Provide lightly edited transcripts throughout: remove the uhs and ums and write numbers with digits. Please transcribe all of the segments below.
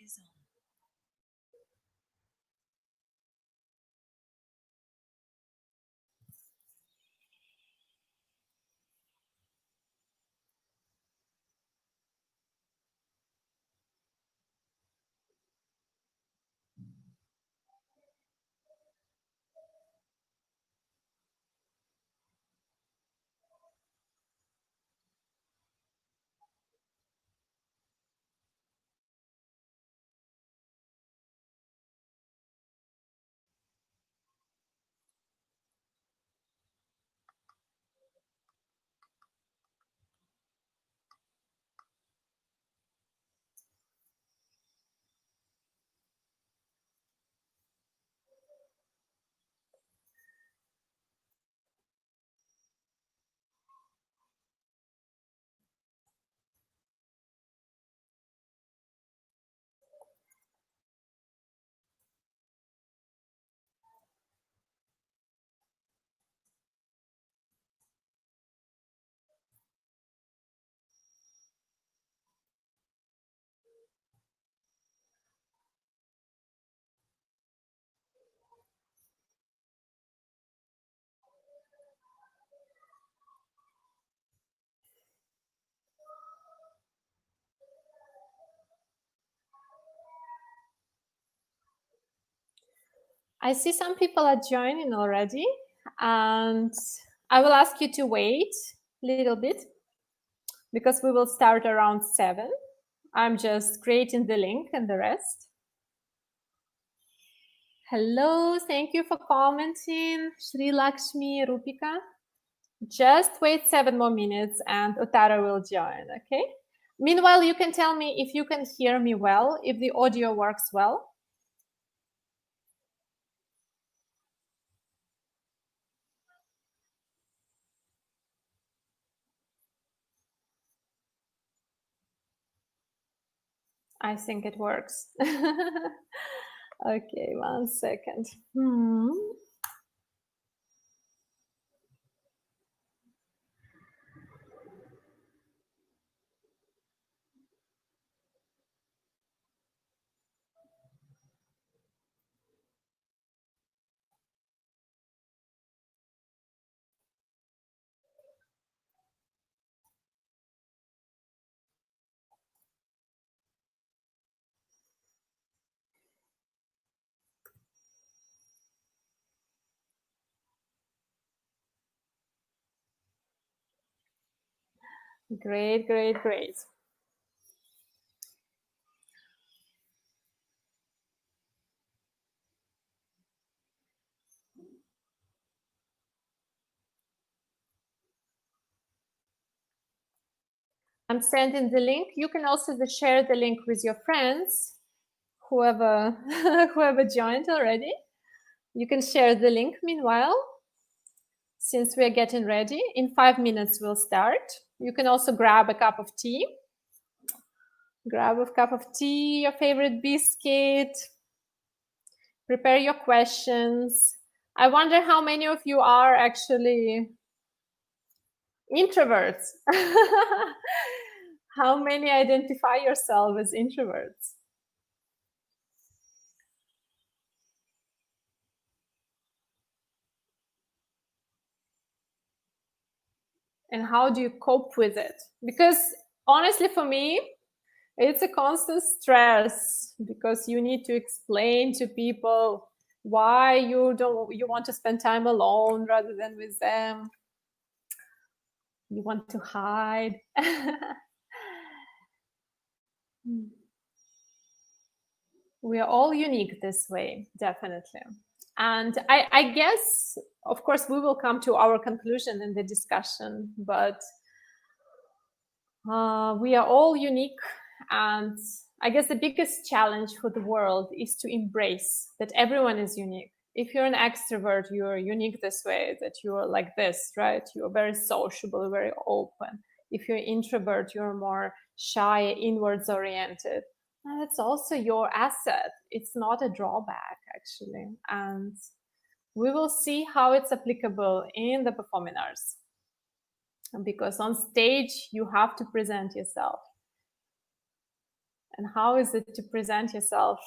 is on. I see some people are joining already, and I will ask you to wait a little bit because we will start around 7. I'm just creating the link and the rest. Hello, thank you for commenting, Sri Lakshmi, Rupika. Just wait 7 more minutes and Utthara will join, okay? Meanwhile, you can tell me if you can hear me well, if the audio works well. I think it works. Okay, 1 second. Great, great, great. I'm sending the link. You can also share the link with your friends, whoever whoever joined already. You can share the link meanwhile, since we're getting ready. In 5 minutes, we'll start. You can also grab a cup of tea. Grab a cup of tea, your favorite biscuit. Prepare your questions. I wonder how many of you are actually introverts. How many identify yourself as introverts? And how do you cope with it? Because honestly, for me, it's a constant stress because you need to explain to people why you want to spend time alone rather than with them. You want to hide. We are all unique this way, definitely. And I guess, of course, we will come to our conclusion in the discussion, but we are all unique. And I guess the biggest challenge for the world is to embrace that everyone is unique. If you're an extrovert, you're unique this way, that you're like this, right? You're very sociable, very open. If you're introvert, you're more shy, inwards oriented. And it's also your asset. It's not a drawback, actually. And we will see how it's applicable in the performing arts. Because on stage, you have to present yourself. And how is it to present yourself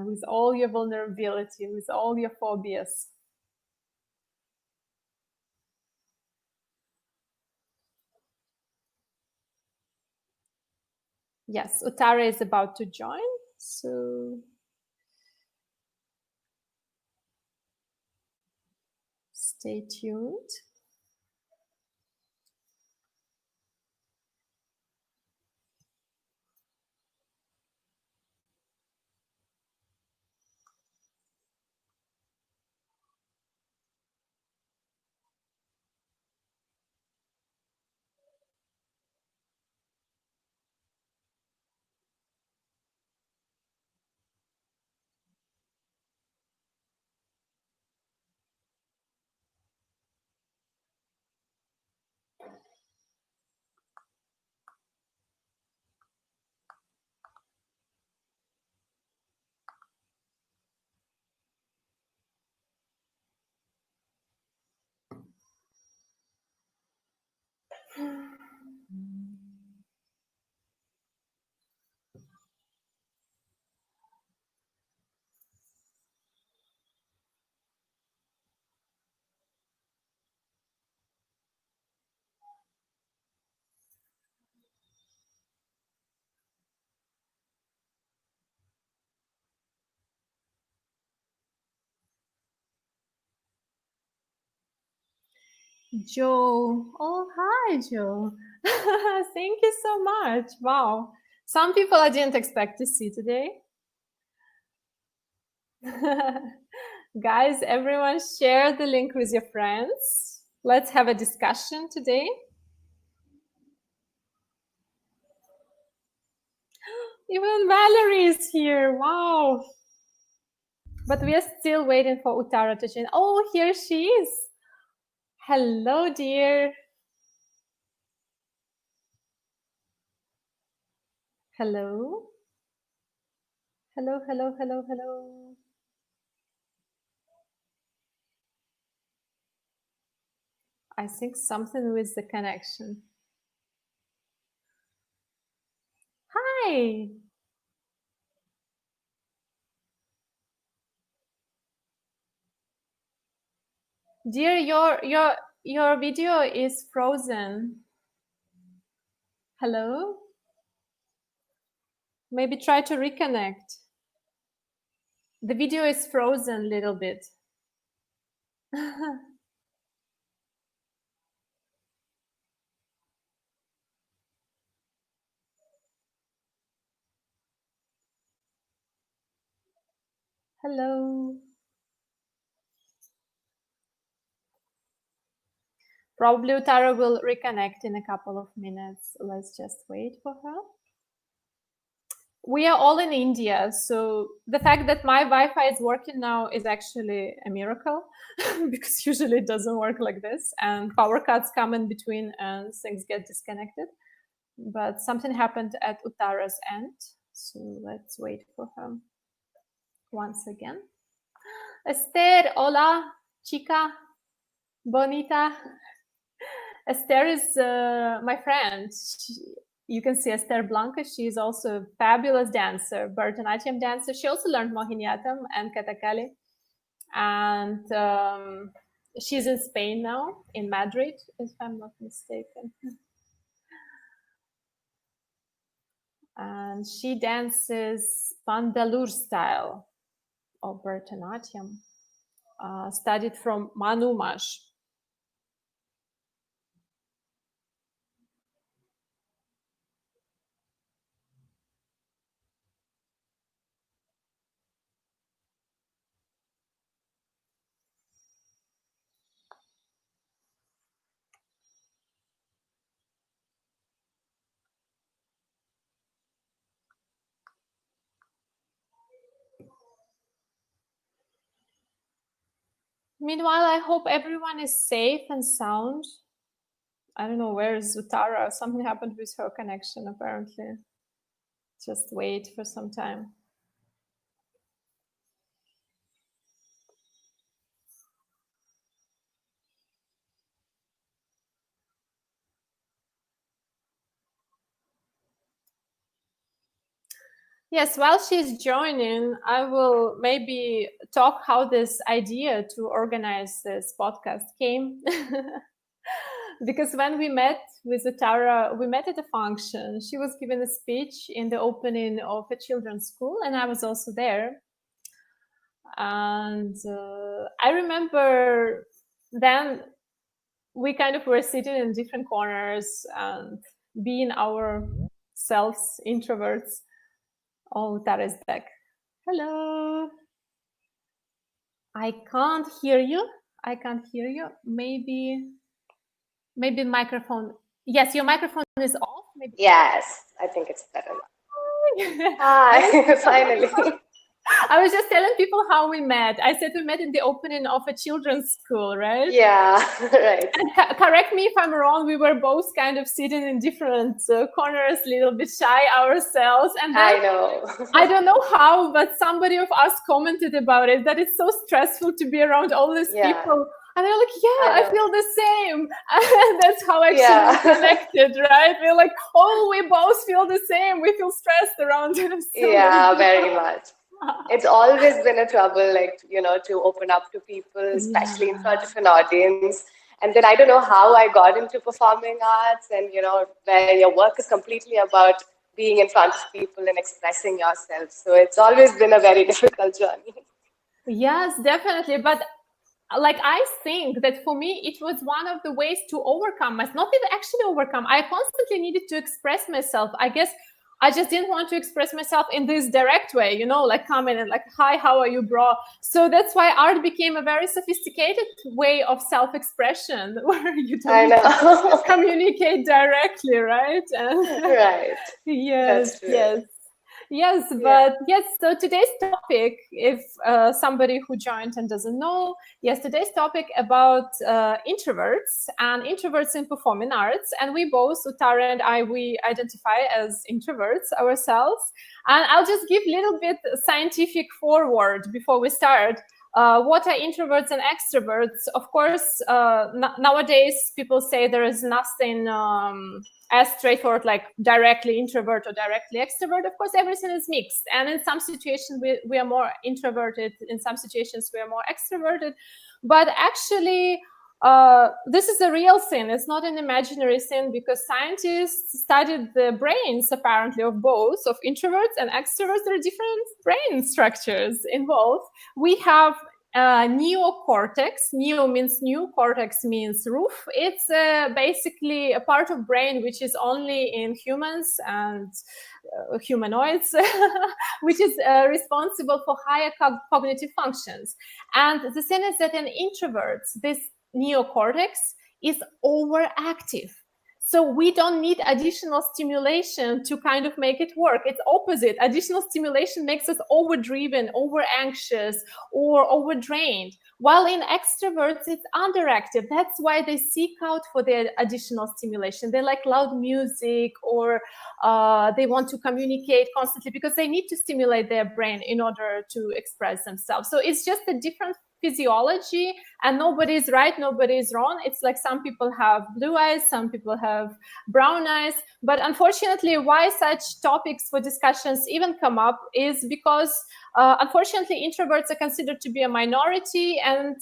with all your vulnerability, with all your phobias? Yes, Utthara is about to join, so stay tuned. Joe. Oh, hi, Joe. Thank you so much. Wow. Some people I didn't expect to see today. Guys, everyone share the link with your friends. Let's have a discussion today. Even Valerie is here. Wow. But we are still waiting for Utthara to join. Oh, here she is. Hello, dear. Hello. Hello, hello, hello, hello. I think something with the connection. Hi. Dear, your video is frozen. Hello? Maybe try to reconnect. The video is frozen a little bit. Hello. Probably Utthara will reconnect in a couple of minutes. Let's just wait for her. We are all in India, so the fact that my Wi-Fi is working now is actually a miracle because usually it doesn't work like this, and power cuts come in between and things get disconnected. But something happened at Utthara's end, so let's wait for her once again. Esther, hola, chica, bonita. Esther is my friend. You can see Esther Blanca. She is also a fabulous dancer, Bharatanatyam dancer. She also learned Mohiniyattam and Kathakali. And she's in Spain now, in Madrid, if I'm not mistaken. And she dances Pandalur style of Bharatanatyam, studied from Manu Mash. Meanwhile, I hope everyone is safe and sound. I don't know, where is Utthara? Something happened with her connection, apparently. Just wait for some time. Yes, while she's joining, I will maybe talk how this idea to organize this podcast came. Because when we met with Utthara, we met at a function. She was giving a speech in the opening of a children's school, and I was also there. And I remember then we kind of were sitting in different corners and being ourselves introverts. Oh, Utthara is back. Hello. I can't hear you. I can't hear you. Maybe the microphone. Yes, your microphone is off. Maybe. Yes, I think it's better now. Hi, finally. I was just telling people how we met. I said we met in the opening of a children's school, right? Yeah, right. And correct me if I'm wrong, we were both kind of sitting in different corners, a little bit shy ourselves. And then, I know. I don't know how, but somebody of us commented about it, that it's so stressful to be around all these people. And they're like, yeah, I feel the same. And that's how actually we connected, right? We're like, oh, we both feel the same. We feel stressed around it. Yeah, very much. It's always been a trouble, like, to open up to people, especially in front of an audience. And then I don't know how I got into performing arts and, where your work is completely about being in front of people and expressing yourself. So it's always been a very difficult journey. Yes, definitely. But like, I think that for me, it was one of the ways to overcome myself, not even actually overcome. I constantly needed to express myself. I guess I just didn't want to express myself in this direct way, like come in and like, hi, how are you, bro? So that's why art became a very sophisticated way of self-expression, where you don't communicate directly, right? Right. Yes, yes, but yes, so today's topic, if somebody who joined and doesn't know, yes, today's topic about introverts and introverts in performing arts. And we both, Utthara and I, we identify as introverts ourselves. And I'll just give a little bit scientific forward before we start. What are introverts and extroverts? Of course, nowadays people say there is nothing as straightforward, like directly introvert or directly extrovert. Of course, everything is mixed. And in some situations, we are more introverted. In some situations, we are more extroverted. But actually, this is a real thing. It's not an imaginary thing, because scientists studied the brains, apparently, of both, of introverts and extroverts. There are different brain structures involved. We have neocortex. Neo means new, cortex means roof. It's basically a part of brain which is only in humans and humanoids, which is responsible for higher cognitive functions. And the thing is that in introverts, this neocortex is overactive. So we don't need additional stimulation to kind of make it work. It's opposite. Additional stimulation makes us overdriven, over anxious, or overdrained. While in extroverts, it's underactive. That's why they seek out for the additional stimulation. They like loud music, or they want to communicate constantly, because they need to stimulate their brain in order to express themselves. So it's just a different physiology, and nobody is right, nobody is wrong. It's like some people have blue eyes, some people have brown eyes. But unfortunately, why such topics for discussions even come up is because unfortunately introverts are considered to be a minority, and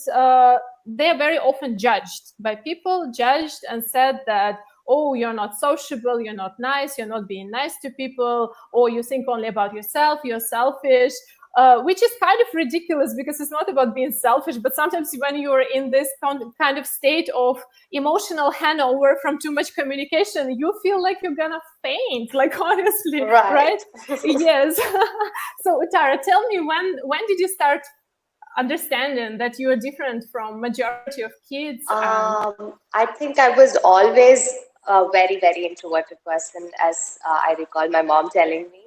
they're very often judged by people, judged and said that, oh, you're not sociable, you're not nice, you're not being nice to people, or you think only about yourself, you're selfish. Which is kind of ridiculous, because it's not about being selfish, but sometimes when you're in this kind of state of emotional hangover from too much communication, you feel like you're gonna faint, like, honestly, right? Yes. So Utthara, tell me, when did you start understanding that you are different from majority of kids? I think I was always a very, very introverted person, as I recall my mom telling me.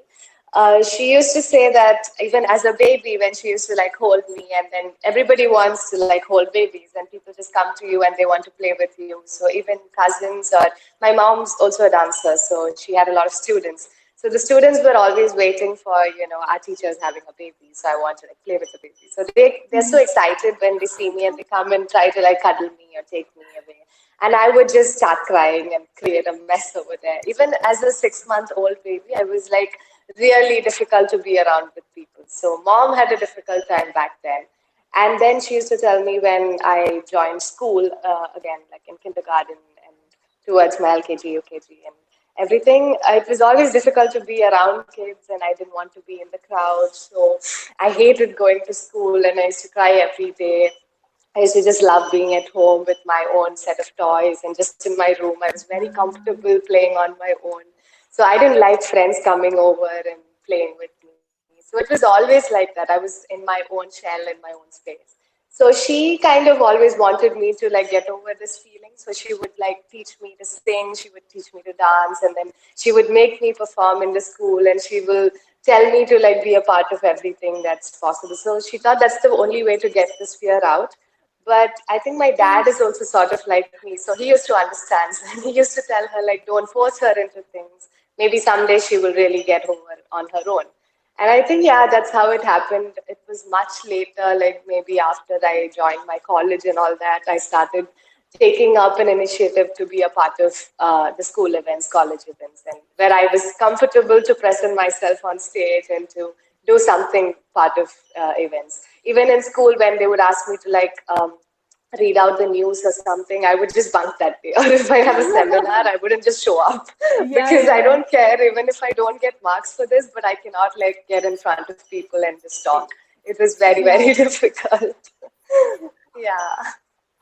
She used to say that even as a baby, when she used to like hold me, and then everybody wants to like hold babies, and people just come to you and they want to play with you. So even cousins, or my mom's also a dancer, so she had a lot of students. So the students were always waiting for, our teachers having a baby. So I want to like play with the baby. So they're so excited when they see me, and they come and try to like cuddle me or take me away. And I would just start crying and create a mess over there. Even as a 6-month-old baby, I was like really difficult to be around with people. So mom had a difficult time back then. And then she used to tell me when I joined school, again, like in kindergarten and towards my LKG, UKG and everything, it was always difficult to be around kids and I didn't want to be in the crowd. So I hated going to school and I used to cry every day. I used to just love being at home with my own set of toys and just in my room. I was very comfortable playing on my own. So I didn't like friends coming over and playing with me. So it was always like that. I was in my own shell, in my own space. So she kind of always wanted me to like get over this feeling. So she would like teach me to sing, she would teach me to dance, and then she would make me perform in the school and she will tell me to like be a part of everything that's possible. So she thought that's the only way to get this fear out. But I think my dad is also sort of like me. So he used to understand. So he used to tell her, like, don't force her into things. Maybe someday she will really get over on her own. And I think, yeah, that's how it happened. It was much later, like maybe after I joined my college and all that, I started taking up an initiative to be a part of the school events, college events, and where I was comfortable to present myself on stage and to do something part of events. Even in school, when they would ask me to like read out the news or something, I would just bunk that day. Or if I have a seminar, I wouldn't just show up because I don't care even if I don't get marks for this, but I cannot like get in front of people and just talk. It was very, very difficult. Yeah.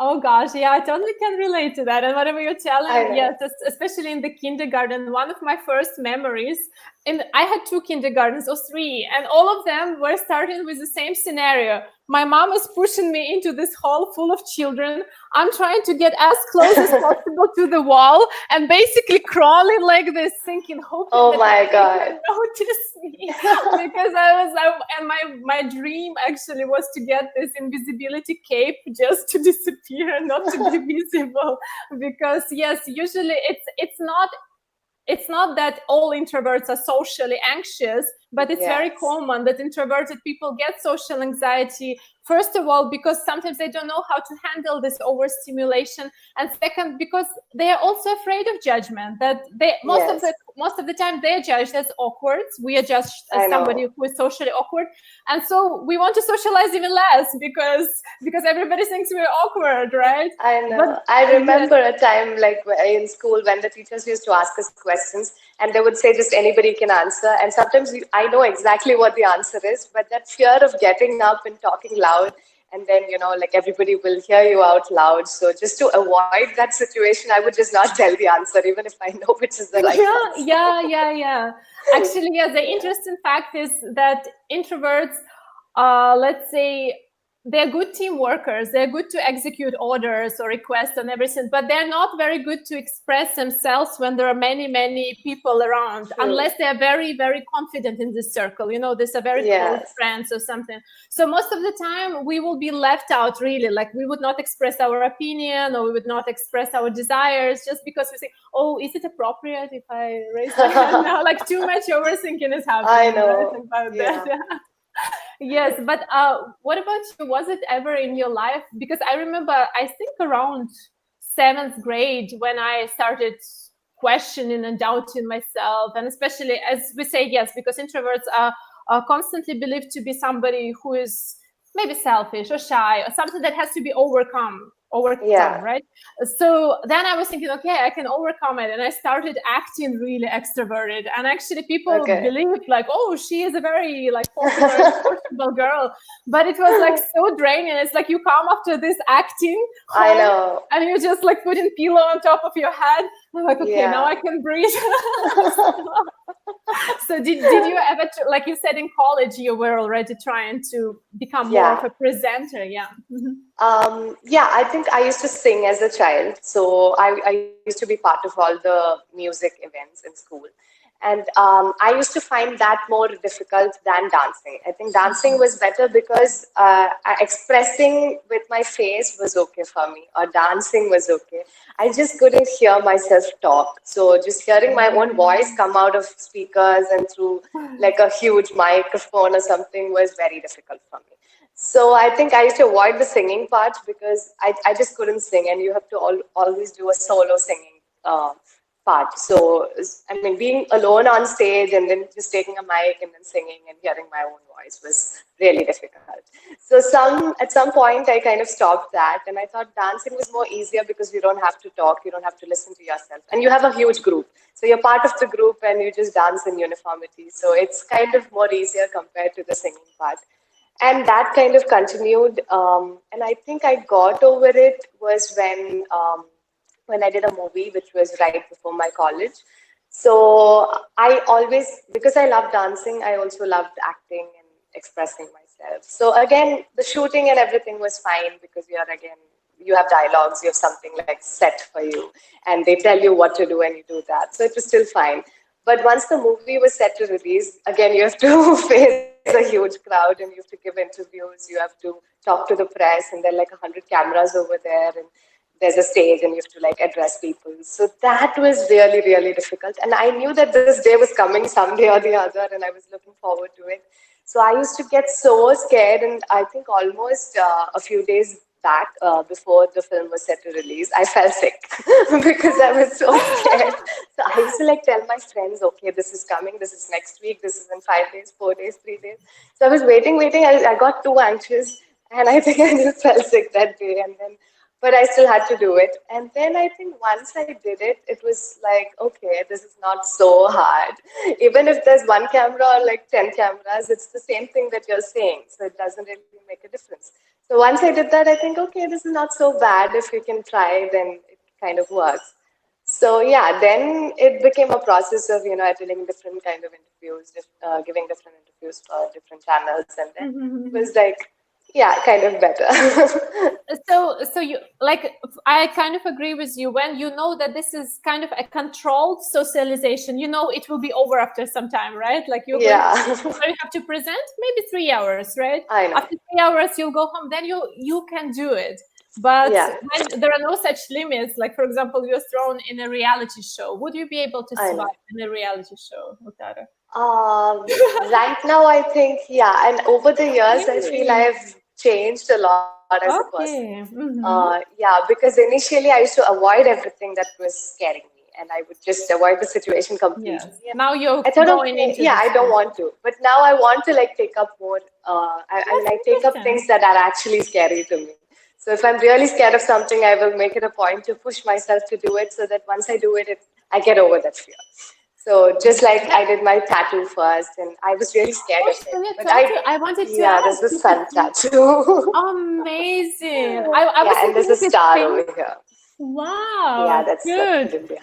Oh gosh, yeah, I totally can relate to that. And whatever you're telling, yes, especially in the kindergarten, one of my first memories, and I had two kindergartens or three, and all of them were starting with the same scenario. My mom is pushing me into this hall full of children. I'm trying to get as close as possible to the wall and basically crawling like this, thinking, hoping that they can notice me. Because and my dream actually was to get this invisibility cape just to disappear, not to be visible. Because yes, usually it's not that all introverts are socially anxious, but it's very common that introverted people get social anxiety. First of all, because sometimes they don't know how to handle this overstimulation, and second, because they are also afraid of judgment. That they most of the time they are judged as awkward. We are judged as somebody who is socially awkward, and so we want to socialize even less because everybody thinks we're awkward, right? I know. But I remember a time like in school when the teachers used to ask us questions and they would say just anybody can answer. And sometimes I know exactly what the answer is, but that fear of getting up and talking loud and then, like everybody will hear you out loud. So just to avoid that situation, I would just not tell the answer, even if I know which is the right answer. Yeah. Actually, the interesting fact is that introverts, let's say, they're good team workers. They're good to execute orders or requests and everything, but they're not very good to express themselves when there are many, many people around, unless they're very, very confident in this circle. These are very close friends or something. So most of the time we will be left out, really. Like we would not express our opinion or we would not express our desires just because we say, oh, is it appropriate if I raise my hand now? Like too much overthinking is happening. I know. Right, about that. Yes, but what about you? Was it ever in your life? Because I remember, I think around 7th grade when I started questioning and doubting myself, and especially as we say, yes, because introverts are constantly believed to be somebody who is maybe selfish or shy or something that has to be overcome, right? So then I was thinking, okay, I can overcome it, and I started acting really extroverted, and actually people believed like, oh, she is a very like popular, sociable girl, but it was like so draining. It's like you come after this acting I know, and you're just like putting pillow on top of your head. I'm like, okay, now I can breathe. So did you ever, like you said in college, you were already trying to become more of a presenter? Yeah. I think I used to sing as a child. So I used to be part of all the music events in school. And I used to find that more difficult than dancing. I think dancing was better because expressing with my face was okay for me, or dancing was okay. I just couldn't hear myself talk. So just hearing my own voice come out of speakers and through like a huge microphone or something was very difficult for me. So I think I used to avoid the singing part because I just couldn't sing, and you have to always do a solo singing part. So, I mean, being alone on stage and then just taking a mic and then singing and hearing my own voice was really difficult. So, at some point, I kind of stopped that, and I thought dancing was more easier because you don't have to talk, you don't have to listen to yourself, and you have a huge group. So you're part of the group and you just dance in uniformity. So it's kind of more easier compared to the singing part. And that kind of continued. And I think I got over it was when I did a movie, which was right before my college. So I always, because I love dancing, I also loved acting and expressing myself. So again, the shooting and everything was fine because you have dialogues, you have something like set for you, and they tell you what to do and you do that. So it was still fine. But once the movie was set to release, again, you have to face a huge crowd and you have to give interviews, you have to talk to the press, and there are like 100 cameras over there, and there's a stage and you have to like address people. So that was really, really difficult. And I knew that this day was coming someday or the other, and I was looking forward to it. So I used to get so scared, and I think almost a few days back, before the film was set to release, I fell sick because I was so scared. So I used to like tell my friends, okay, this is coming, this is next week, this is in 5 days, 4 days, 3 days. So I was waiting. I got too anxious, and I think I just fell sick that day. And then, but I still had to do it. And then I think once I did it, it was like, okay, this is not so hard. Even if there's one camera or like 10 cameras, it's the same thing that you're saying. So it doesn't really make a difference. So once I did that, I think, okay, this is not so bad. If you can try, then it kind of works. So yeah, then it became a process of, attending different kind of interviews, giving different interviews for different channels. And then it was like, yeah, kind of better. So you like, I kind of agree with you. When you know that this is kind of a controlled socialization, it will be over after some time, right? Like you have to present maybe 3 hours, right? I know. After 3 hours, you'll go home. Then you can do it. But when there are no such limits, like for example, you're thrown in a reality show, would you be able to survive in a reality show, Utthara? Right now, I think, and over the years, I feel I've changed a lot as a person. Because initially I used to avoid everything that was scaring me, and I would just avoid the situation completely. Yes. Now you're I thought, going into I don't want to, but now I want to like take up more. I take up things that are actually scary to me. So if I'm really scared of something, I will make it a point to push myself to do it, so that once I do it, I get over that fear. So just like I did my tattoo first, and I was really scared of it. But I wanted to ask. there's a sun tattoo. Amazing. I was and there's a star over here. Wow. Yeah, that's good. India.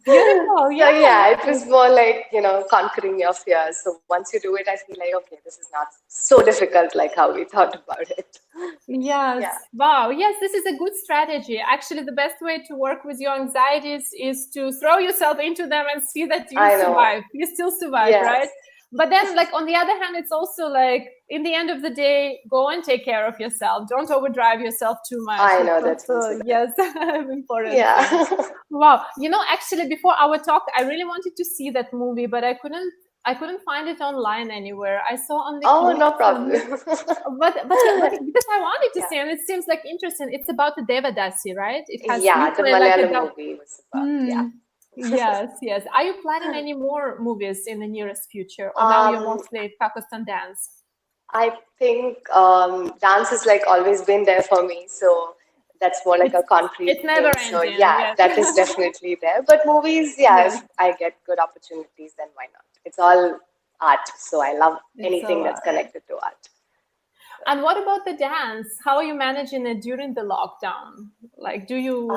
Beautiful. Yeah. It was more like, conquering your fears. So once you do it, I feel like, okay, this is not so difficult like how we thought about it. Yes. Yeah. Wow. Yes, this is a good strategy. Actually, the best way to work with your anxieties is to throw yourself into them and see that you survive. You still survive, right? But then, like, on the other hand, it's also like, in the end of the day, go and take care of yourself. Don't overdrive yourself too much. I know that's yes, important. Yeah. Wow. Actually, before our talk, I really wanted to see that movie, but I couldn't find it online anywhere. I saw on the no problem. but because I wanted to see, and it seems like interesting. It's about the Devadasi, right? It has the Malayalam movie was about Yes. Are you planning any more movies in the nearest future, or now you're mostly focused on dance? I think dance has like always been there for me, so that's more like a concrete it's never thing. So yes. that is definitely there. But movies, if I get good opportunities, then why not? It's all art, so I love anything that's connected to art. And what about the dance? How are you managing it during the lockdown? Like, do you?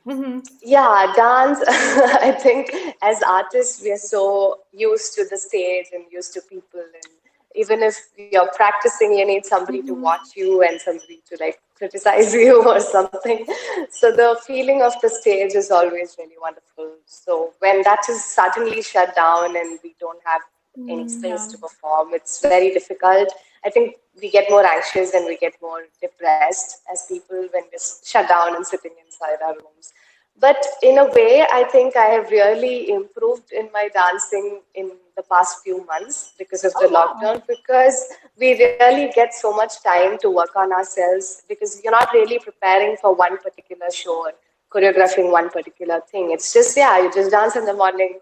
Dance. I think as artists, we are so used to the stage and used to people, and even if you're practicing, you need somebody to watch you and somebody to like criticize you or something. So the feeling of the stage is always really wonderful. So when that is suddenly shut down and we don't have any space to perform, it's very difficult. I think we get more anxious and we get more depressed as people when we're shut down and sitting inside our rooms. But in a way, I think I have really improved in my dancing in the past few months because of the lockdown, because we really get so much time to work on ourselves, because you're not really preparing for one particular show or choreographing one particular thing. It's just, yeah, you just dance in the morning.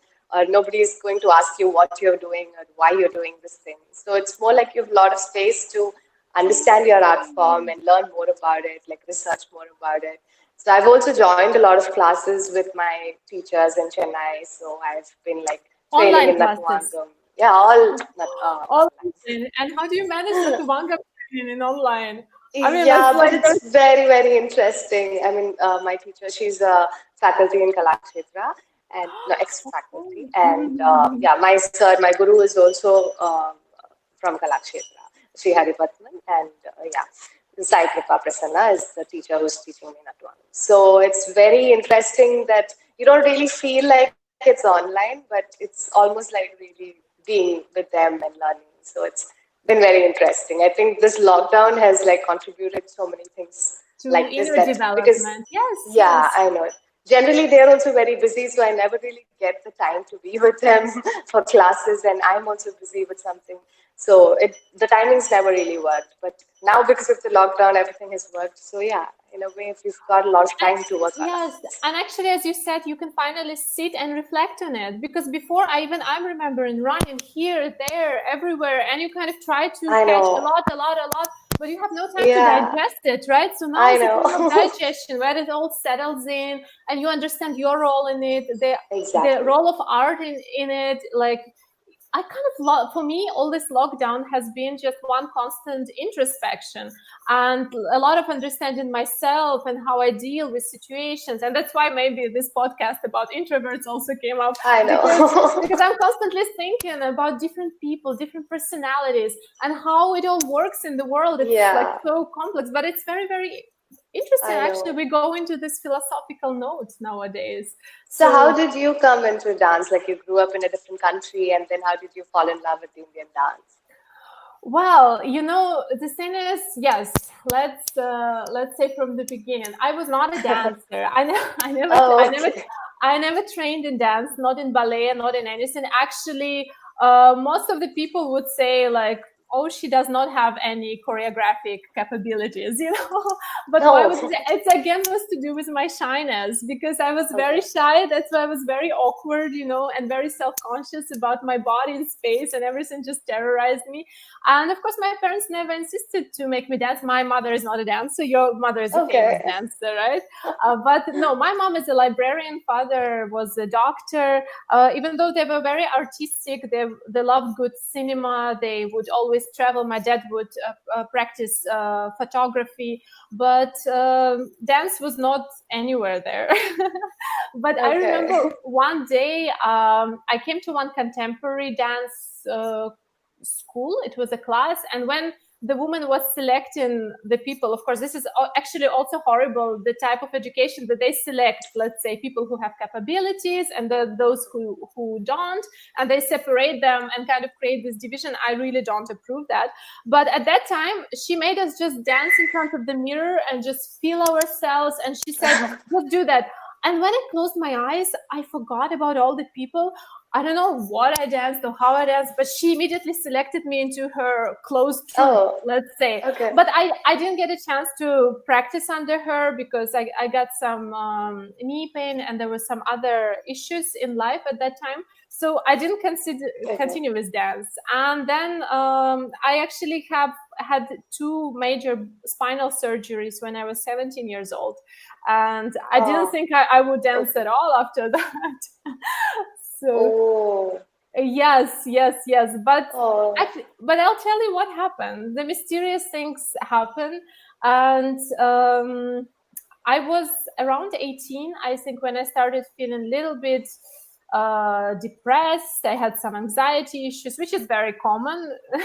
Nobody is going to ask you what you're doing or why you're doing this thing. So it's more like you have a lot of space to understand your art form and learn more about it, like research more about it. So I've also joined a lot of classes with my teachers in Chennai. So I've been like training Online in classes. Natwangam. Yeah, all All online. and how do you manage the Tubanga in online? I mean, that's Yeah, but like it's very, very interesting. I mean, my teacher, she's a faculty in Kalakshetra and no, ex-faculty. And yeah, my sir, my guru is also from Kalakshetra, Sri Haripatman. And yeah, Sai Kripa Prasanna is the teacher who's teaching me Natwang. So it's very interesting that you don't really feel like it's online, but it's almost like really being with them and learning. So it's been very interesting. I think this lockdown has like contributed so many things to like this inner that because development. Yes, yeah, yes. I know. Generally, they're also very busy, so I never really get the time to be with them for classes, and I'm also busy with something. So the timings never really worked. But now, because of the lockdown, everything has worked. So yeah, in a way, we've got a lot of And time to work on our yes, things. and actually, as you said, you can finally sit and reflect on it. Because before, I'm remembering running here, there, everywhere, and you kind of try to I catch know. a lot, but you have no time to Yeah, digest it, right? So now I is the time of know. digestion, where it all settles in, and you understand your role in it, the Exactly. role of art in it, like I kind of for me, all this lockdown has been just one constant introspection and a lot of understanding myself and how I deal with situations. And that's why maybe this podcast about introverts also came up I because know. I'm constantly thinking about different people, different personalities, and how it all works in the world. It's like Yeah, so complex, but it's very, very interesting. I Actually, know. we go into this philosophical note nowadays. So how So did you come into dance? Like you grew up in a different country, and then how did you fall in love with the Indian dance? well, the thing is, yes, let's say from the beginning. I was not a dancer. Oh, I never, okay. I never trained in dance, not in ballet, not in anything. Actually, most of the people would say like, "Oh, she does not have any choreographic capabilities," But why would Oh, it's again was to do with my shyness because I was very okay. shy. That's why I was very awkward, and very self-conscious about my body and space, and everything just terrorized me. And of course, my parents never insisted to make me dance. My mother is not a dancer. Your mother is a famous Okay. dancer, right? But no, my mom is a librarian. Father was a doctor. Even though they were very artistic, they loved good cinema. They would always travel. My dad would practice photography, but dance was not anywhere there. But I remember Okay. one day I came to one contemporary dance school. It was a class, and when the woman was selecting the people, of course this is actually also horrible, the type of education that they select, let's say people who have capabilities and those who don't, and they separate them and kind of create this division. I really don't approve that. But at that time she made us just dance in front of the mirror and just feel ourselves, and she said, let's do that. And when I closed my eyes, I forgot about all the people. I don't know what I danced or how I danced, but she immediately selected me into her closed troupe, Oh, let's say. okay. But I didn't get a chance to practice under her because I got some knee pain and there were some other issues in life at that time. So I didn't Okay. continue with dance. And then I actually have had two major spinal surgeries when I was 17 years old. And I didn't Oh, think I would dance okay. at all after that. So Oh, yes. oh, But I'll tell you what happened. The mysterious things happen, and I was around 18, I think, when I started feeling a little bit depressed. I had some anxiety issues, which is very common,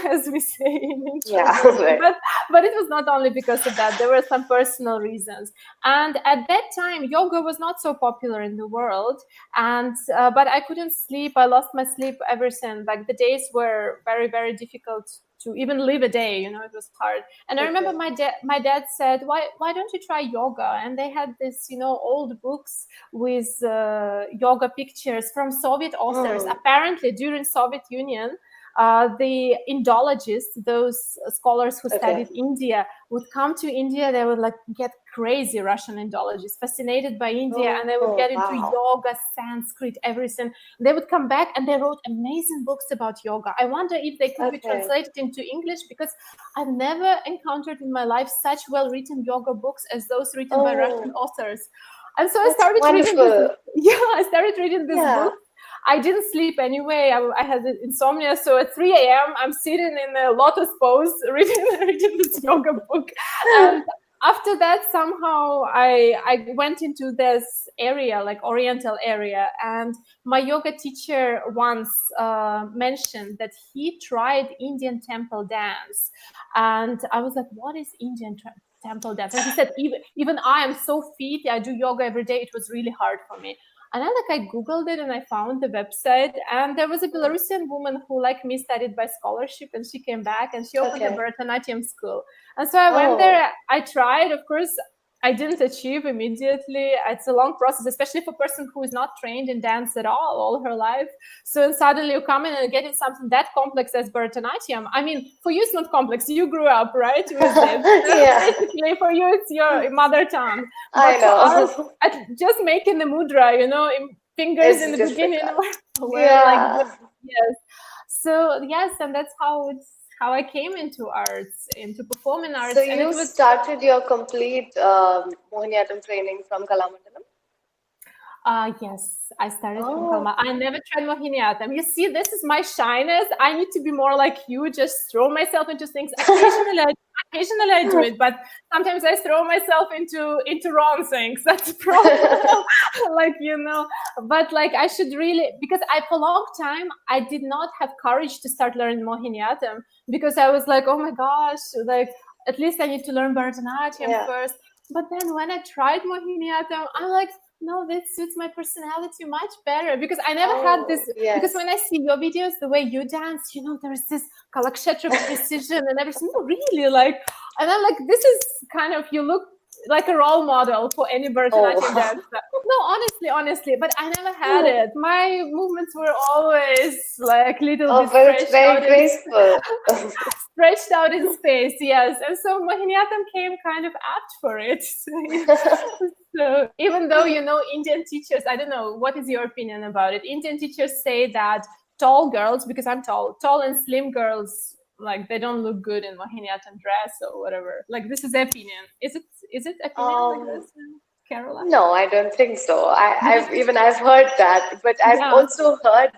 as we say in yeah. introverts. But it was not only because of that. There were some personal reasons. And at that time, yoga was not so popular in the world. And but I couldn't sleep. I lost my sleep ever since. Like the days were very, very difficult to even live a day. It was hard. And I remember Okay. my dad said, why don't you try yoga? And they had this, old books with yoga pictures from Soviet authors. Hmm. Apparently, during Soviet Union, the Indologists, those scholars who Okay. studied India, would come to India. They would like get crazy Russian Indologists, fascinated by India, and they would get into yoga, Sanskrit, everything. They would come back and they wrote amazing books about yoga. I wonder if they could be translated into English, because I've never encountered in my life such well-written yoga books as those written by Russian authors. And so I started reading this. Yeah, I started reading this book. I didn't sleep anyway. I had insomnia. So at 3 a.m., I'm sitting in a lotus pose reading this yoga book. And after that, somehow I went into this area, like Oriental area. And my yoga teacher once mentioned that he tried Indian temple dance. And I was like, what is Indian temple dance? And he said, even I am so fit, I do yoga every day. It was really hard for me. And I Googled it and I found the website, and there was a Belarusian woman who, like me, studied by scholarship, and she came back and she opened a Bharatanatyam school. And so I went there, I tried, of course, I didn't achieve immediately. It's a long process, especially for a person who is not trained in dance at all her life. So suddenly you come in and get in something that complex as Bharatanatyam. I mean, for you it's not complex. You grew up, right, with it. Basically, for you it's your mother tongue. But I know. For us, just making the mudra, fingers it's in the beginning. Yes. So yes, and that's how I came into arts, into performing arts. So you started your complete Mohiniyattam training from Kalamandalam? Yes, I started from Kalama. I never tried Mohiniyattam. You see, this is my shyness. I need to be more like you, just throw myself into things. Occasionally I do it, but sometimes I throw myself into wrong things. That's a problem. But I should really, because for a long time, I did not have courage to start learning Mohiniyattam, because I was like, oh my gosh, at least I need to learn Bharatanatyam first. But then when I tried Mohiniyattam, I'm like, no, this suits my personality much better, because I never had this. Yes. Because when I see your videos, the way you dance, there's this kalakshetra precision and everything. Really, and I'm like, this is kind of, you look like a role model for any Bharatanatyam dancer. No, honestly, but I never had it. My movements were always little bit but it's very graceful. Stretched out in space, yes. And so Mohiniyattam came kind of apt for it. So even though, Indian teachers, I don't know, what is your opinion about it? Indian teachers say that tall girls, because I'm tall and slim girls, they don't look good in Mohiniyattam dress or whatever. This is their opinion. Is it opinion like this, Caroline? No, I don't think so. I've heard that, but I've also heard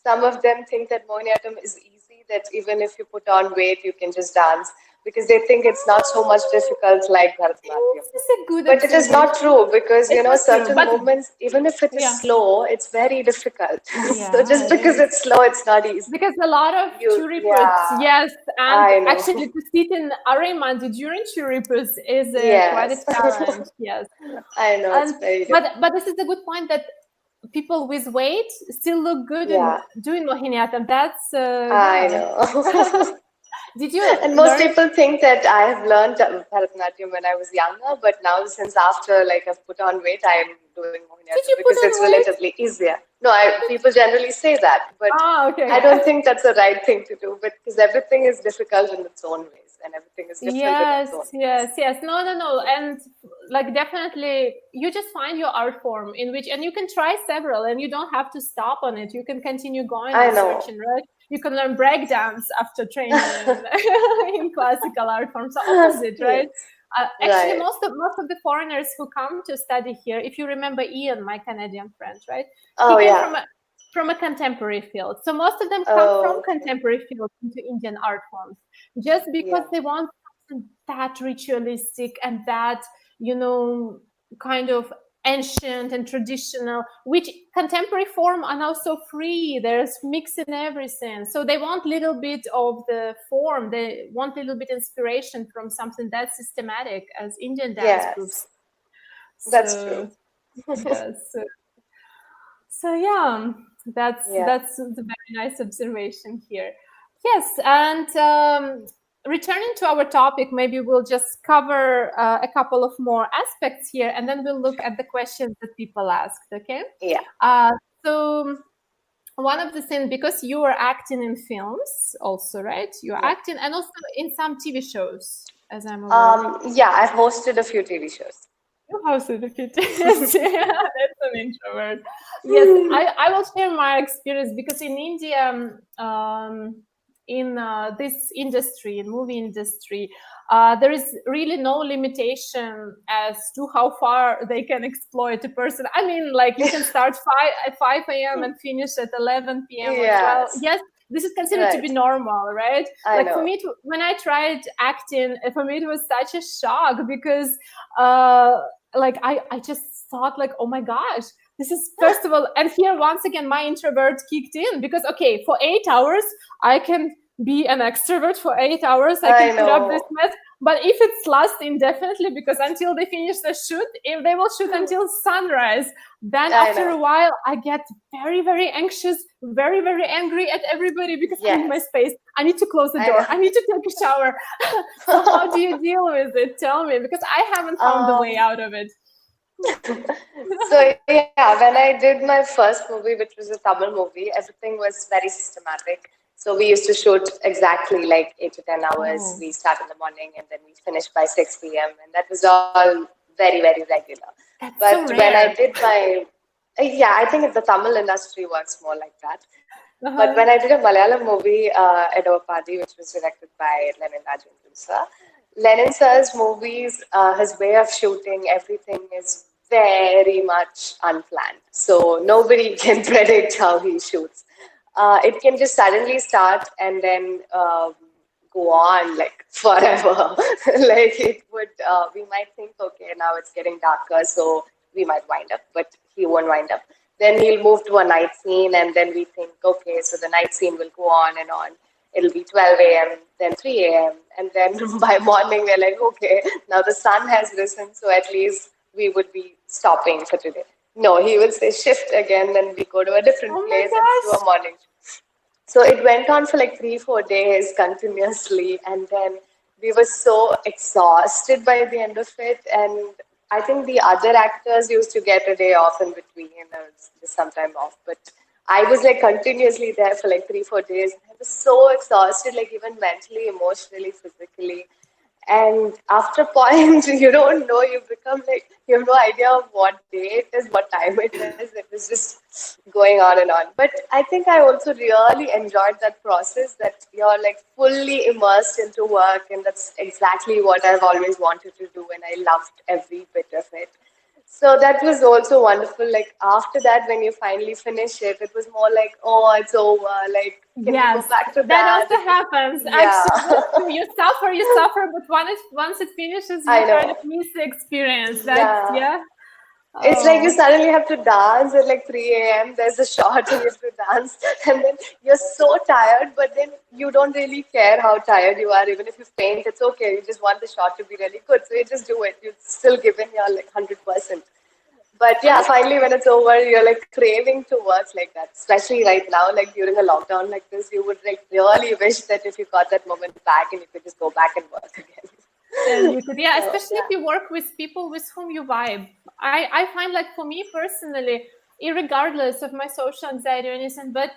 some of them think that Mohiniyattam is easy, that even if you put on weight, you can just dance, because they think it's not so much difficult like Bharatanatyam. But it is not true, because certain movements, even if it is slow, it's very difficult. So just because it's slow, it's not easy. Because a lot of churipus, yes, and actually to sit in Aremandi during churipus is quite a challenge. Yes, I know, it's very difficult. But this is a good point, that people with weight still look good in doing Mohiniyattam. That's I know. Did you? And most people think that I have learned Bharatanatyam when I was younger, but now since after I've put on weight, I am doing Mohiniyattam because it's relatively easier. No, people generally say that, but I don't think that's the right thing to do, because everything is difficult in its own ways, and everything is different in its own ways. Yes. No. And definitely, you just find your art form in which, and you can try several, and you don't have to stop on it. You can continue going and searching, right? You can learn breakdance after training in classical art forms. So opposite, right? Actually, most of the foreigners who come to study here, if you remember Ian, my Canadian friend, right? He came from a contemporary field. So most of them come from contemporary fields into Indian art forms, just because they want something that ritualistic and that, kind of ancient and traditional, which contemporary form are now so free. There's mixing everything. So they want a little bit of the form. They want a little bit inspiration from something that's systematic as Indian dance groups. That's true. Yes. So that's a very nice observation here. Yes, and returning to our topic, maybe we'll just cover a couple of more aspects here, and then we'll look at the questions that people asked, okay? Yeah. So one of the things, because you are acting in films also, right? You're acting, and also in some TV shows. as I'm aware. Yeah, I've hosted a few TV shows. You hosted a few times. Yeah, that's an introvert. Yes, I will share my experience because in India, in this industry, in movie industry, there is really no limitation as to how far they can exploit a person. I mean, like you can start at 5 a.m. and finish at 11 p.m. or 12. Yes, Yes, this is considered to be right. normal, right? I Like for know. me, when I tried acting, for me it was such a shock because like I just thought like, oh my gosh, this is first of all, and here once again my introvert kicked in because okay, for 8 hours I can be an extrovert for 8 hours, I can I put up this know. mess. But if it's lasts indefinitely, because until they finish the shoot, if they will shoot until sunrise, then I after a know. while I get very, very anxious, very, very angry at everybody because I need my Yes, space. I need to close the I door. know. I need to take a shower. So how do you deal with it? Tell me, because I haven't found the way Um, out of it. so yeah, when I did my first movie, which was a Tamil movie, everything was very systematic. So we used to shoot exactly like 8 to 10 hours. Oh, We start in the morning and then we finish by 6 p.m. And that was all very, very regular. that's But so when I rare. did my, yeah, I think the Tamil industry works more like that. But Uh-huh. when I did a Malayalam movie, Edopadi, which was directed by Lenin Rajendran sir, Lenin sir's movies, his way of shooting, everything is very much unplanned. So nobody can predict how he shoots. It can just suddenly start and then go on like forever. Like it would, we might think, okay, now it's getting darker, so we might wind up, but he won't wind up. Then he'll move to a night scene, and then we think, okay, so the night scene will go on and on. It'll be 12 a.m., then 3 a.m., and then by morning we're like, okay, now the sun has risen, so at least we would be stopping for today. No, he will say shift again, then we go to a different Oh my place and do a gosh. morning. So it went on for like 3, 4 days continuously, and then we were so exhausted by the end of it. And I think the other actors used to get a day off in between or just some time off, but I was like continuously there for like 3, 4 days. I was so exhausted, like even mentally, emotionally, physically. And after a point, you don't know, you become like, you have no idea of what day it is, what time it is. It was just going on and on. But I think I also really enjoyed that process that you're like fully immersed into work, and that's exactly what I've always wanted to do, and I loved every bit of it. So that was also wonderful. Like after that, when you finally finish it, it was more like, oh, it's over. Like, can we go Yes, back to that that? also happens. Yeah, Actually, you suffer, but once it finishes, you I kind of know. miss the experience. That's Yeah. yeah. It's like you Oh, suddenly have to dance at like 3 a.m. There's a shot and you have to dance, and then you're so tired, but then you don't really care how tired you are. Even if you faint, it's okay. You just want the shot to be really good, so you just do it. You still give in your like 100%. But and yeah, finally when it's over, you're like craving to work like that. Especially right now, like during a lockdown like this, you would like really wish that if you got that moment back and you could just go back and work again. and you could yeah, So especially if yeah, you work with people with whom you vibe. I find like for me personally, irregardless of my social anxiety or anything, but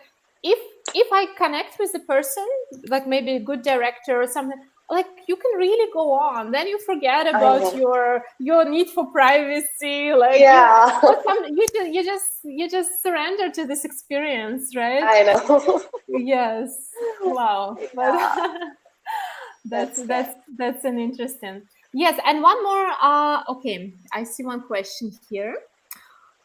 if I connect with the person, like maybe a good director or something, like you can really go on. Then you forget I about know. your need for privacy. Like Yeah, you just surrender to this experience, right? I know. Yes. Wow. But Yeah, that's fair. that's an interesting. Yes, and one more. Okay, I see one question here.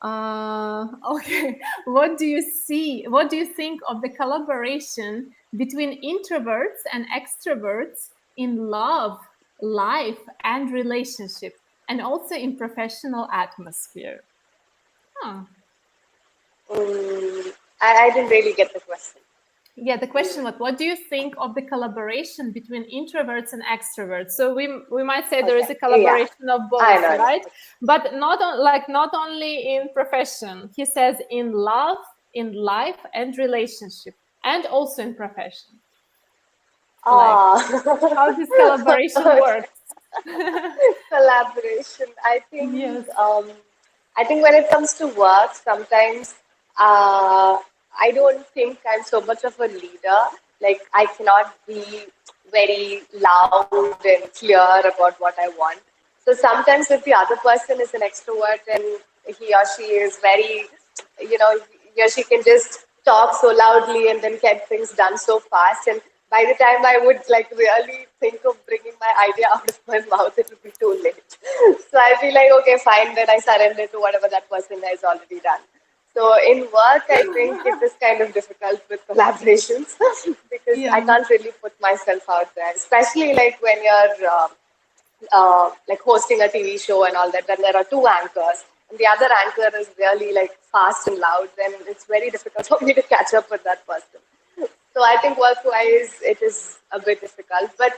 Okay, what do you see? What do you think of the collaboration between introverts and extroverts in love, life, and relationship, and also in professional atmosphere? Huh. I didn't really get the question. Yeah, the question was, what do you think of the collaboration between introverts and extroverts? So we might say there is Okay. a Yeah, collaboration of I both, know. I know. right? But not only in profession. He says in love, in life, and relationship, and also in profession. Like Ah, how this collaboration works. collaboration. Yes. I think when it comes to work, sometimes I don't think I'm so much of a leader. Like I cannot be very loud and clear about what I want. So sometimes if the other person is an extrovert and he or she is very, he or she can just talk so loudly and then get things done so fast. And by the time I would like really think of bringing my idea out of my mouth, it would be too late. So I'd be like, okay, fine, then I surrender to whatever that person has already done. So in work, I think it is kind of difficult with collaborations because I Yeah. can't really put myself out there, especially like when you're like hosting a TV show and all that. When there are two anchors and the other anchor is really like fast and loud, then it's very difficult for me to catch up with that person. So I think work-wise, it is a bit difficult, but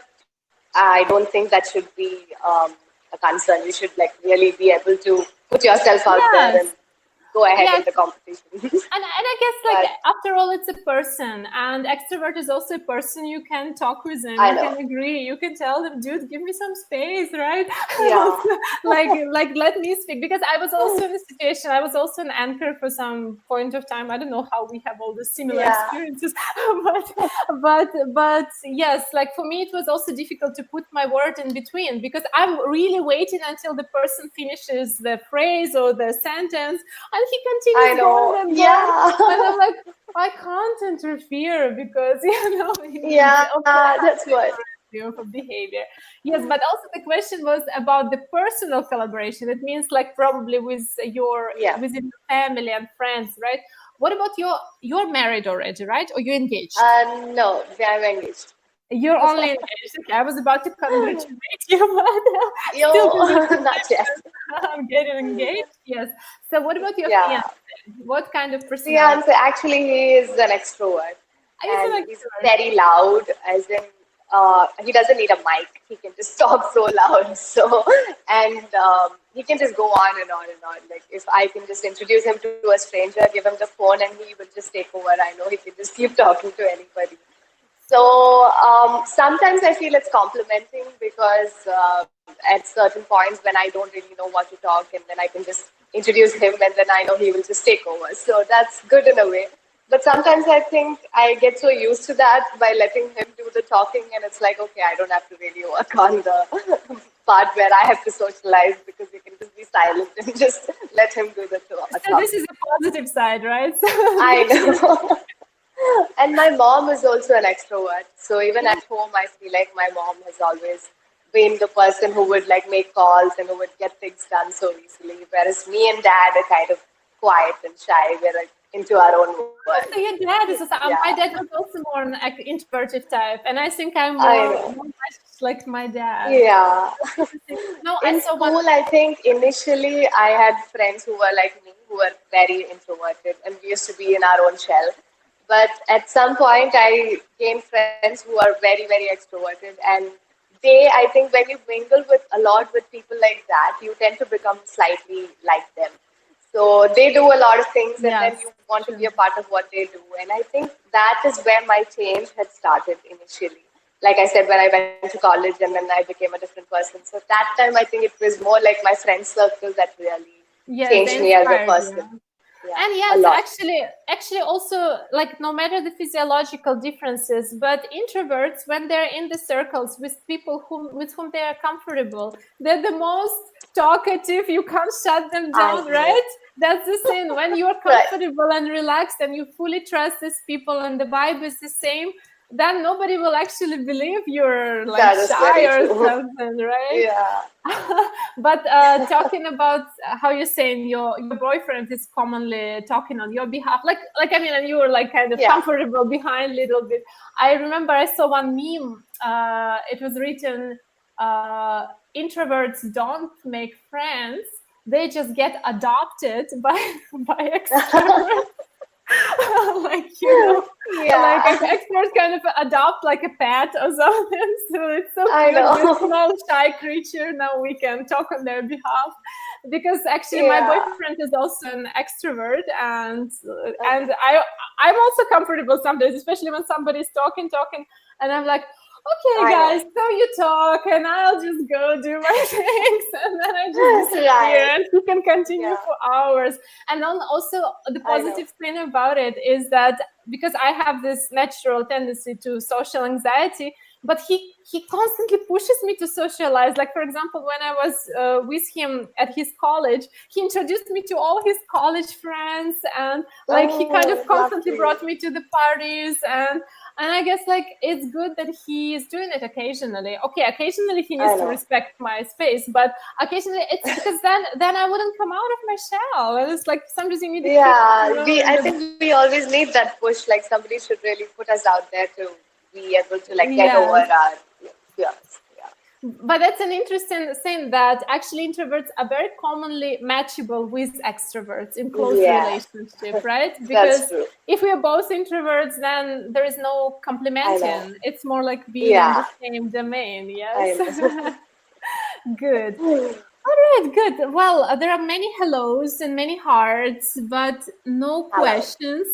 I don't think that should be a concern. You should like really be able to put yourself out there and Yes. go ahead in Yes. the competition. And I guess like But after all it's a person, and extrovert is also a person. You can talk with them, I you know, can agree, you can tell them, dude, give me some space, right? yeah, like let me speak, because I was also in a situation, I was also an anchor for some point of time. I don't know how we have all the similar yeah, experiences, but yes, like for me it was also difficult to put my word in between, because I'm really waiting until the person finishes the phrase or the sentence, and he I continues going know, and going. And yeah, I'm like, I can't interfere because, it's yeah, that's what. of behavior. Yes, but also the question was about the personal collaboration. It means like probably with Yeah. within your family and friends, right? What about you're married already, right? Or you're engaged? No, I'm engaged. You're only engaged. Okay, I was about to congratulate you, but still Yo, not yet. congratulations. I'm getting engaged. Yes. So what about your Yeah. fiance? What kind of personality? Fiance, actually, he is an extrovert Are you and an he's extrovert? very loud, as in, he doesn't need a mic. He can just talk so loud. So, and he can just go on and on and on. Like, if I can just introduce him to a stranger, give him the phone, and he will just take over. I know he can just keep talking to anybody. So sometimes I feel it's complimenting because at certain points when I don't really know what to talk, and then I can just introduce him, and then I know he will just take over. So that's good in a way. But sometimes I think I get so used to that by letting him do the talking, and it's like, okay, I don't have to really work on the part where I have to socialize because you can just be silent and just let him do the So this talking. is a positive side, right? I So know. And my mom is also an extrovert. So even at home, I feel like my mom has always been the person who would like make calls and who would get things done so easily. Whereas me and dad are kind of quiet and shy. We're like into our own world. so your dad is Yeah, my dad was also more an introverted type, and I think I'm I more, know. more much like my dad. Yeah. No, I In saw one. school, I think initially I had friends who were like me, who were very introverted, and we used to be in our own shell. But at some point, I gained friends who are very, very extroverted, and I think, when you mingle with a lot with people like that, you tend to become slightly like them. So they do a lot of things, and then Yes, you want to be true. a part of what they do. And I think that is where my change had started initially. Like I said, when I went to college and then I became a different person. So that time, I think it was more like my friend circle that really Yes, changed they me as a inspired you. person. Yeah, And a yes, lot. actually also like no matter the physiological differences, but introverts, when they're in the circles with people with whom they are comfortable, they're the most talkative. You can't shut them I down, know. right? That's the thing. When you're Right. comfortable and relaxed and you fully trust these people and the vibe is the same, then nobody will actually believe you're like That is shy very or true. something, right? Yeah. But talking about how you're saying your boyfriend is commonly talking on your behalf, like I mean, and you were like kind of Yeah. comfortable behind a little bit. I remember I saw one meme. It was written, "Introverts don't make friends; they just get adopted by by extroverts." Like like Yeah. experts kind of adopt like a pet or something. So it's so I cute, this know. small shy creature. Now we can talk on their behalf, because actually my Yeah. boyfriend is also an extrovert, and Okay. I'm also comfortable sometimes, especially when somebody's talking, and I'm like, okay, I know. guys, so you talk, and I'll just go do my things, and then I just disappear, Right. and he can continue Yeah. for hours. And then also the I know. positive thing about it is that because I have this natural tendency to social anxiety, but he constantly pushes me to socialize. Like, for example, when I was with him at his college, he introduced me to all his college friends, and like he kind of constantly brought me to the parties, and I guess like it's good that he is doing it occasionally. Okay, occasionally he needs to respect my space, but occasionally it's because then I wouldn't come out of my shell. And it's like sometimes you need to I think we always need that push. Like somebody should really put us out there to be able to like get over our fears. But that's an interesting thing that actually introverts are very commonly matchable with extroverts in close relationship, right? Because if we are both introverts, then there is no complementing. It's more like being in the same domain. Yes. Good. All right, good. Well, there are many hellos and many hearts, but no questions.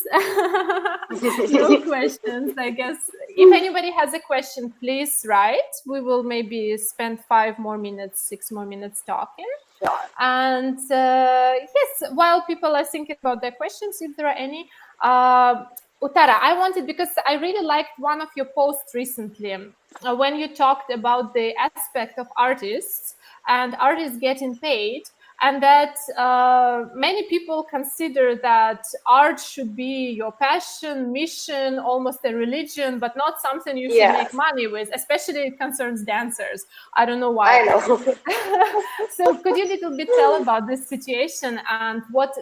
No questions, I guess. If anybody has a question, please write. We will maybe spend 5 more minutes, 6 more minutes talking. Sure. And yes, while people are thinking about their questions, if there are any, Utthara, I wanted, because I really liked one of your posts recently when you talked about the aspect of artists and artists getting paid, and that many people consider that art should be your passion, mission, almost a religion, but not something you should make money with, especially it concerns dancers. I don't know why. I know. So could you a little bit tell about this situation, and what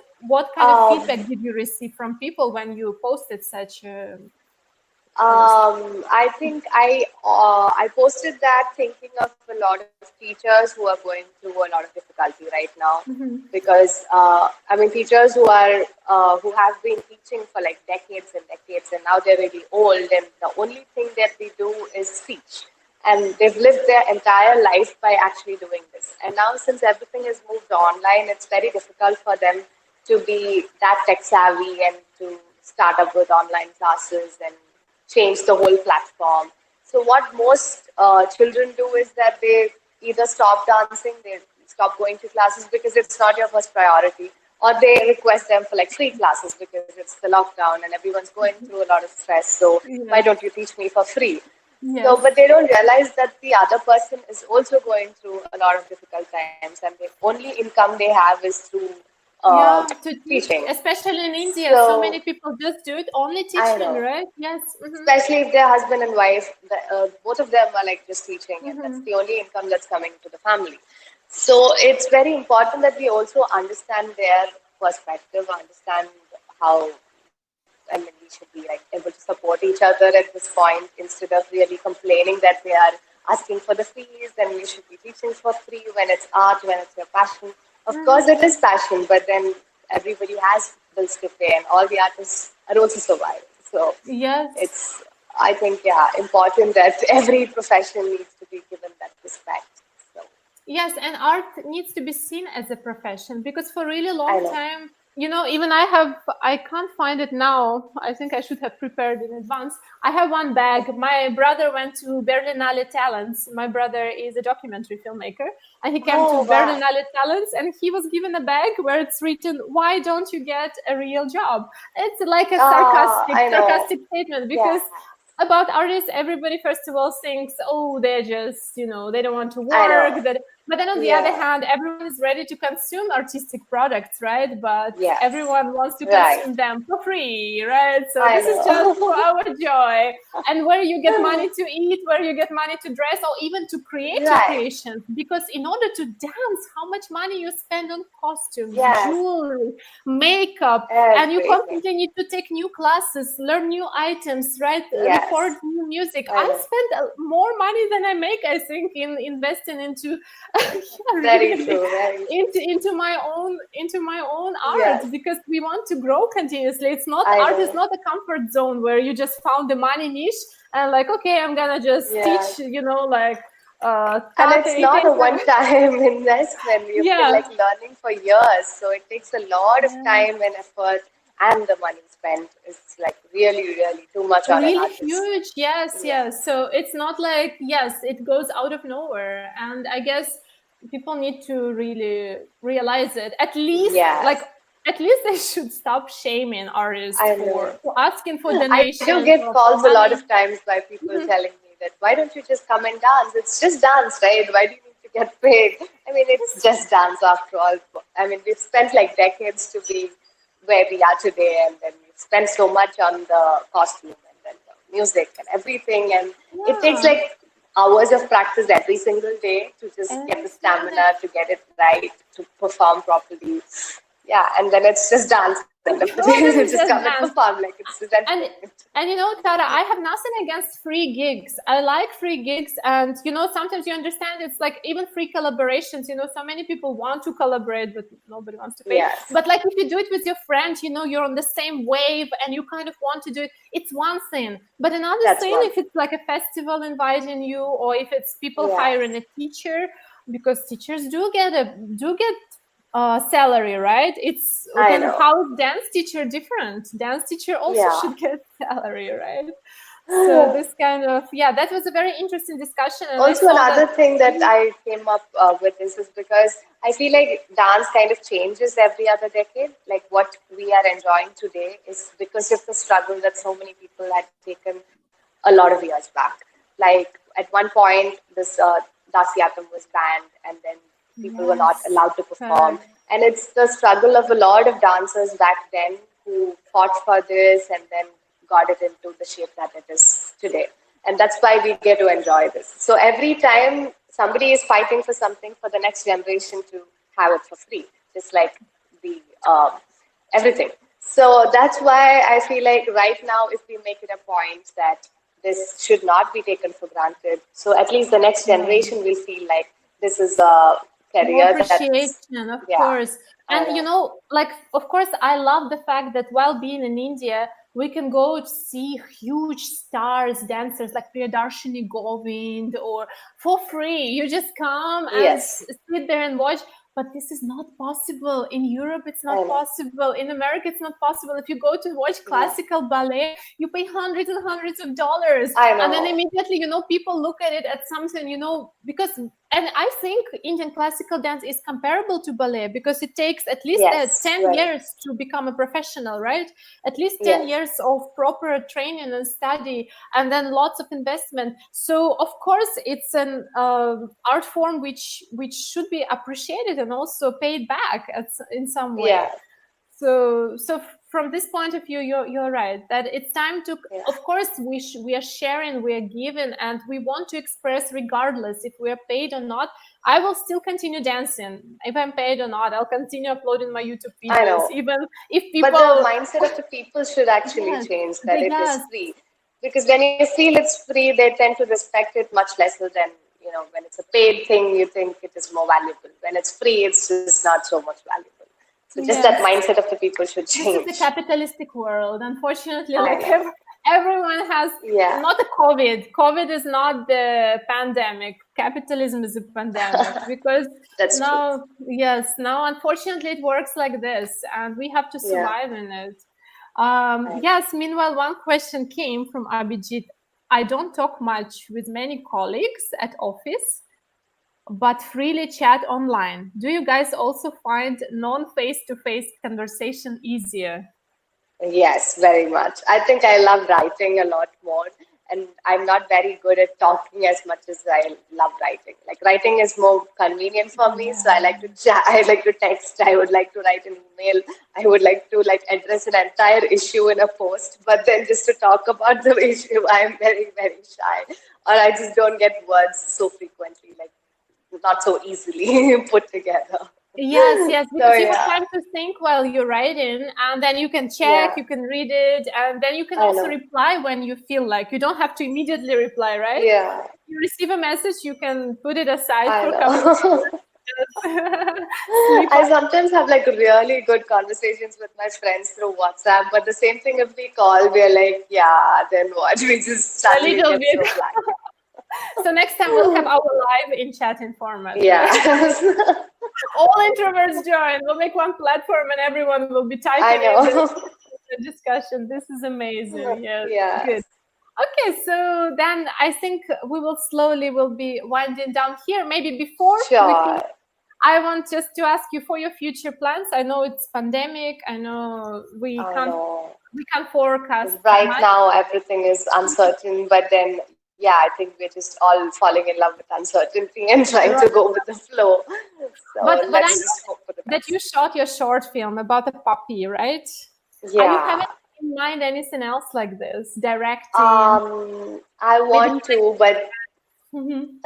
kind of feedback did you receive from people when you posted such a I think I posted that thinking of a lot of teachers who are going through a lot of difficulty right now, because I mean teachers who have been teaching for like decades and decades, and now they're really old, and the only thing that they do is teach, and they've lived their entire life by actually doing this. And now since everything has moved online, it's very difficult for them to be that tech savvy and to start up with online classes and change the whole platform. So what most children do is that they either stop dancing, they stop going to classes because it's not your first priority, or they request them for like free classes because it's the lockdown and everyone's going through a lot of stress. So why don't you teach me for free? Yes. So, but they don't realize that the other person is also going through a lot of difficult times, and the only income they have is through teaching. Especially in India, so many people just do it only teaching, right? Yes. Especially if they're husband and wife, both of them are like just teaching, and that's the only income that's coming to the family. So it's very important that we also understand their perspective, understand how, I mean, we should be like able to support each other at this point instead of really complaining that they are asking for the fees and we should be teaching for free when it's art, when it's your passion. Of course, it is passion, but then everybody has bills to pay, and all the artists are also surviving. So it's, I think, important that every profession needs to be given that respect. So. Yes, and art needs to be seen as a profession, because for a really long time, you know, even I can't find it now. I think I should have prepared in advance. I have one bag. My brother went to Berlinale Talents. My brother is a documentary filmmaker, and he came to Berlinale Talents, and he was given a bag where it's written, "Why don't you get a real job?" It's like a sarcastic statement, because about artists, everybody first of all thinks, oh, they're just, you know, they don't want to work. But then on the other hand, everyone is ready to consume artistic products, right? But everyone wants to consume them for free, right? So this is just for our joy. And where you get money to eat, where you get money to dress, or even to create your creations. Because in order to dance, how much money you spend on costumes, jewelry, makeup, and you constantly need to take new classes, learn new items, right? Record new music. I spend more money than I make, I think, in investing into into my own art, because we want to grow continuously. It's not art is not a comfort zone where you just found the money niche and like, okay, I'm gonna just teach, you know, like and it's not a one-time investment. You've been like learning for years, so it takes a lot of time and effort, and the money spent is like really too much on an artist. Huge. Yes. So it's not like, it goes out of nowhere, and I guess people need to really realize it. At least they should stop shaming artists for asking for donations. I do get calls a lot of times by people telling me that, why don't you just come and dance? It's just dance, right? Why do you need to get paid? I mean, it's just dance after all. I mean, we've spent like decades to be where we are today, and then we've spent so much on the costume and then the music and everything, and it takes Yeah. like hours of practice every single day to just get Every the single day. stamina to get it right, to perform properly. Yeah, and then it's just dance at the end of the What day. is You it, just just come and dance? perform like it's just And entertainment. and Tara, I have nothing against free gigs. I like free gigs, and sometimes you understand it's like even free collaborations. So many people want to collaborate, but nobody wants to pay. Yes. But like if you do it with your friend, you're on the same wave, and you kind of want to do it. It's one thing, but another That's thing one. if it's like a festival inviting you, or if it's people Yeah. hiring a teacher, because teachers do get salary, right? It's I then know. how is dance teacher different? Dance teacher also Yeah. should get salary, right? So this kind of that was a very interesting discussion, and Also, I saw another that. thing that I came up with this is because I feel like dance kind of changes every other decade. Like what we are enjoying today is because of the struggle that so many people had taken a lot of years back. Like at one point, this Dasyatam was banned, and then people were not Yes, allowed to perform. correct. And it's the struggle of a lot of dancers back then who fought for this and then got it into the shape that it is today. And that's why we get to enjoy this. So every time somebody is fighting for something for the next generation to have it for free, just like the everything. So that's why I feel like right now, if we make it a point that this should not be taken for granted, so at least the next Yeah. generation will feel like this is a More career that's, appreciation, of yeah, course. I And know. like of course I love the fact that while being in India, we can go to see huge stars, dancers like Priyadarshini Govind, or for free. You just come and Yes, sit there and watch. But this is not possible. In Europe, it's I not know. possible. In America, it's not possible. If you go to watch Yeah, classical ballet, you pay hundreds and hundreds of dollars. I And then know. immediately, people look at it as something, because, and I think Indian classical dance is comparable to ballet because it takes at least Yes, 10 right. years to become a professional, right? At least 10 Yes, years of proper training and study, and then lots of investment. So of course it's an art form which should be appreciated and also paid back in some way. yeah, So from this point of view, you're right that it's time to. yeah. Of course, we are sharing, we are giving, and we want to express regardless if we are paid or not. I will still continue dancing if I'm paid or not. I'll continue uploading my YouTube I videos, know. even if But the people. mindset of the people should actually Yes, change that it is yes, free. Because when you feel it's free, they tend to respect it much lesser than, when it's a paid thing, you think it is more valuable. When it's free, it's just not so much valuable. So just that yes. mindset of the people should This is the change. capitalistic world. Unfortunately, I like know. everyone has Yeah, not a COVID. COVID is not the pandemic. Capitalism is a pandemic because that's true. now unfortunately it works like this, and we have to Yeah, survive in it. I know. Yes. Meanwhile, one question came from Abhijit. I don't talk much with many colleagues at office, but freely chat online. Do you guys also find non-face-to-face conversation easier? Yes, very much. I think I love writing a lot more, and I'm not very good at talking as much as I love writing. Like writing is more convenient for me, so I like to chat. I like to text. I would like to write an email. I would like to address an entire issue in a post, but then just to talk about the issue, I'm very very shy, or I just don't get words so frequently, like not so easily put together. Yes, So because you have yeah, time to think while you're writing, and then you can check, yeah, you can read it, and then you can I also know. reply when you feel like. You don't have to immediately reply, right? Yeah, You receive a message, you can put it aside I for a couple of know. hours, sleep I on. sometimes have really good conversations with my friends through WhatsApp, but the same thing if we call, we're like, yeah, then what? We just A suddenly little get bit. so blank. So next time we'll have our live in chatting format, Yeah, right? All introverts join. We'll make one platform and everyone will be I typing in know. the discussion. This is amazing. Yes, good. Yes, Okay, so then I think we'll be winding down here. Maybe before we finish, sure. I want just to ask you for your future plans. I know it's pandemic. I know I know. we can't forecast Right much. now, everything is uncertain, but then, yeah, I think we're just all falling in love with uncertainty and trying to go with the flow. So But I let's know just hope for the that you best. shot your short film about a puppy, right? Are you having Yeah. in mind anything else like this? Directing, I maybe want to, but playing?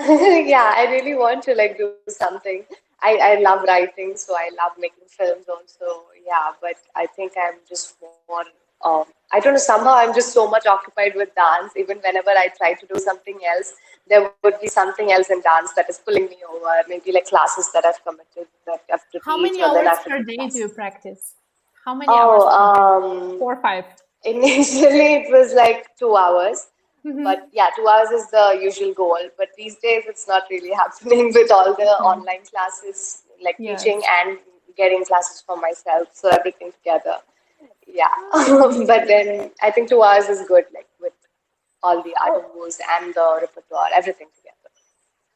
yeah, I really want to like do something. I love writing, so I love making films also. Yeah, but I think I'm just more. I don't know. Somehow I'm just so much occupied with dance. Even whenever I try to do something else, there would be something else in dance that is pulling me over. Maybe like classes that I've committed that I have to How teach, many or then I hours have to per take day do you classes. practice? How many hours Oh, per day? 4 or 5? initially it was like 2 hours. But Mm-hmm. yeah, 2 hours is the usual goal. But these days it's not really happening with all the Okay. online classes, like teaching Yes. and getting classes for myself. So everything together. Yeah. Ah. But then I think 2 hours is good, like with all the art Oh, moves and the repertoire, everything together.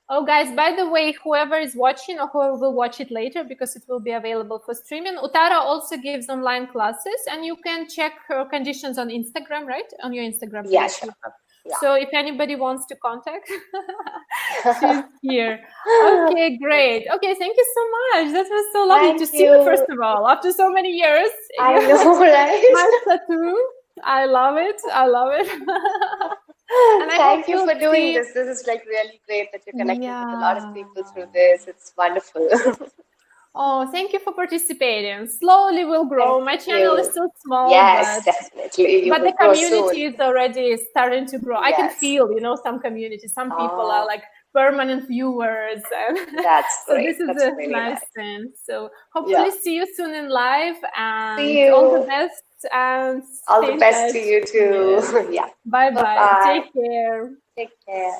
oh, guys, by the way, whoever is watching or whoever will watch it later, because it will be available for streaming, Utthara also gives online classes, and you can check her conditions on Instagram, right? On your Instagram Yeah, page. sure. You have. Yeah. So if anybody wants to contact, she's here. Okay, great. Okay, thank you so much. That was so lovely to Thank see you, first you. of all, after so many years. I know, My right? tattoo. I love it. I love it. And I hope Thank you we'll for doing see. this. This is like really great that you're connecting with a lot of Yeah. people through this. It's wonderful. Oh, thank you for participating. Slowly will grow. Thank My channel is you. still small, Yes, definitely. You but will the grow community soon. is already starting to grow. I can Yes. feel, some community. Some people are Oh, like permanent viewers, and that's so this great. is That's a really nice nice. thing. So Yeah. hopefully see you soon in live, See and all the you. best, and All stay the in best to touch. you Yes. too. Yeah. Bye Bye bye. bye. Take care. Take care.